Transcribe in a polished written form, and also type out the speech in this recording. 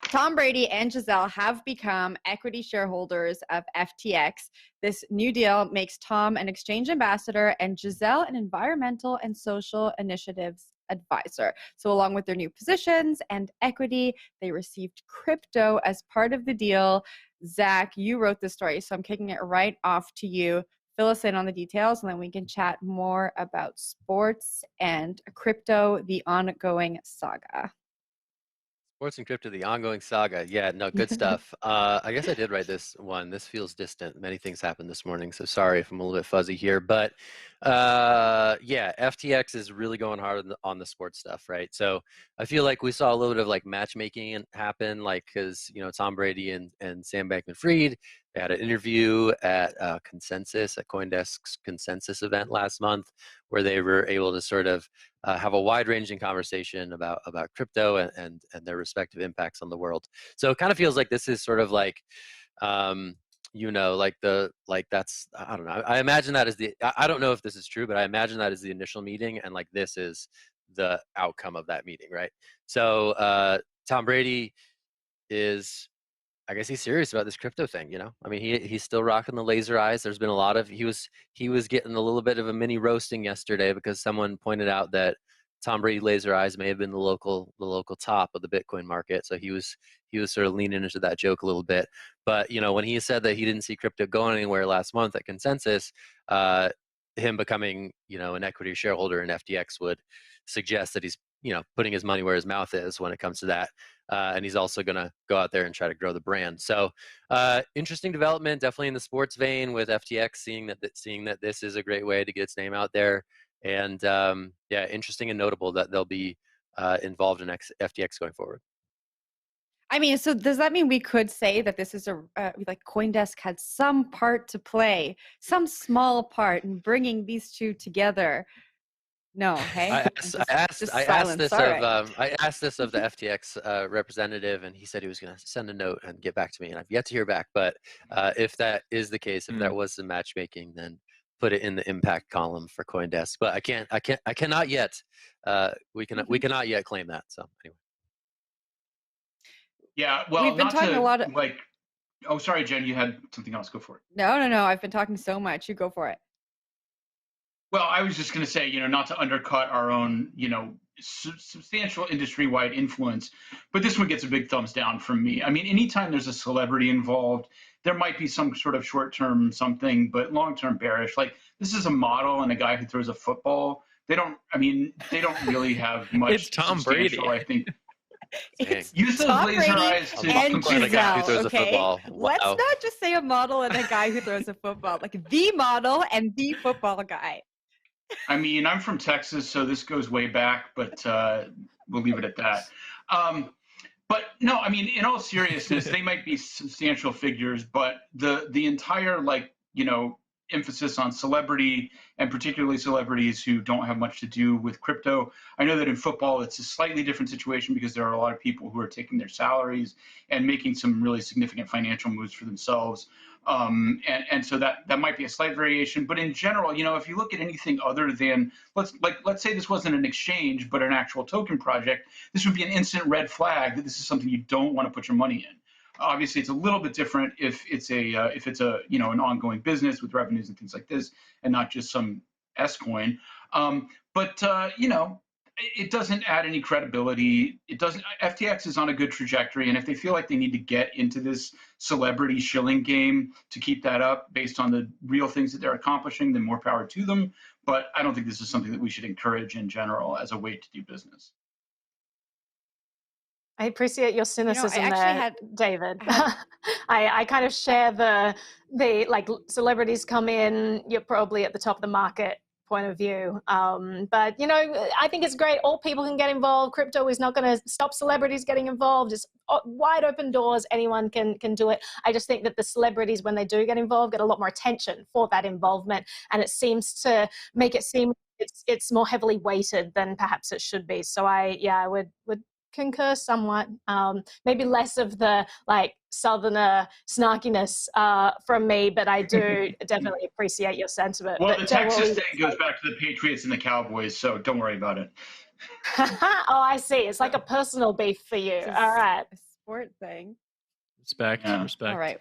Tom Brady and Gisele have become equity shareholders of FTX. This new deal makes Tom an exchange ambassador and Gisele an environmental and social initiatives advisor. So along with their new positions and equity, they received crypto as part of the deal. Zach, you wrote this story, so I'm kicking it right off to you. Fill us in on the details, and then we can chat more about sports and crypto, the ongoing saga. Sports and crypto, the ongoing saga. Yeah, no, good stuff. I guess I did write this one. This feels distant. Many things happened this morning, so sorry if I'm a little bit fuzzy here. But yeah, FTX is really going hard on the sports stuff, right? So I feel like we saw a little bit of like matchmaking happen, like because Tom Brady and Sam Bankman-Fried, they had an interview at Consensus, at CoinDesk's Consensus event last month, where they were able to sort of have a wide-ranging conversation about crypto and their respective impacts on the world. So it kind of feels like this is sort of like, that's, I don't know. I imagine that is I don't know if this is true, but I imagine that is the initial meeting, and like this is the outcome of that meeting, right? So Tom Brady is, I guess he's serious about this crypto thing, I mean, he's still rocking the laser eyes. There's been a lot of, he was getting a little bit of a mini roasting yesterday because someone pointed out that Tom Brady laser eyes may have been the local top of the Bitcoin market. So he was sort of leaning into that joke a little bit. But when he said that he didn't see crypto going anywhere last month at Consensus, him becoming an equity shareholder in FTX would suggest that he's putting his money where his mouth is when it comes to that. And he's also going to go out there and try to grow the brand. So interesting development, definitely in the sports vein with FTX, seeing that this is a great way to get its name out there. And yeah, interesting and notable that they'll be involved in FTX going forward. I mean, so does that mean we could say that this is like CoinDesk had some part to play, some small part in bringing these two together? No, hey. I asked this of the FTX representative, and he said he was going to send a note and get back to me, and I've yet to hear back. But if that is the case, if that was the matchmaking, then put it in the impact column for CoinDesk. But I cannot yet. We cannot yet claim that. So anyway. Yeah, well, we've been talking a lot of Oh, sorry, Jen, you had something else. Go for it. No. I've been talking so much. You go for it. Well, I was just going to say, not to undercut our own, substantial industry-wide influence, but this one gets a big thumbs down from me. I mean, anytime there's a celebrity involved, there might be some sort of short-term something, but long-term bearish. Like, this is a model and a guy who throws a football. They don't really have much. It's Tom Brady, I think. Use those Tom laser eyes to and Gisele, okay? Wow. Let's not just say a model and a guy who throws a football. Like the model and the football guy. I mean, I'm from Texas, so this goes way back, but we'll leave it at that. But no, I mean, in all seriousness, they might be substantial figures, but the entire emphasis on celebrity, and particularly celebrities who don't have much to do with crypto. I know that in football, it's a slightly different situation because there are a lot of people who are taking their salaries and making some really significant financial moves for themselves. And so that might be a slight variation, but in general, if you look at anything other than let's say this wasn't an exchange, but an actual token project, this would be an instant red flag that this is something you don't want to put your money in. Obviously, it's a little bit different if it's an ongoing business with revenues and things like this, and not just some S coin. But it doesn't add any credibility. It doesn't. FTX is on a good trajectory, and if they feel like they need to get into this celebrity shilling game to keep that up based on the real things that they're accomplishing, then more power to them. But I don't think this is something that we should encourage in general as a way to do business. I appreciate your cynicism David. I kind of share the like celebrities come in, you're probably at the top of the market point of view. But I think it's great. All people can get involved. Crypto is not going to stop celebrities getting involved. It's wide open doors. Anyone can do it. I just think that the celebrities, when they do get involved, get a lot more attention for that involvement, and it seems to make it seem it's more heavily weighted than perhaps it should be. So I would concur somewhat. Maybe less of the southerner snarkiness from me, but I do definitely appreciate your sentiment. Well, the Texas thing goes back to the Patriots and the Cowboys, so don't worry about it. Oh, I see. It's like a personal beef for you. All right. support thing. Respect. Yeah. Respect. All right.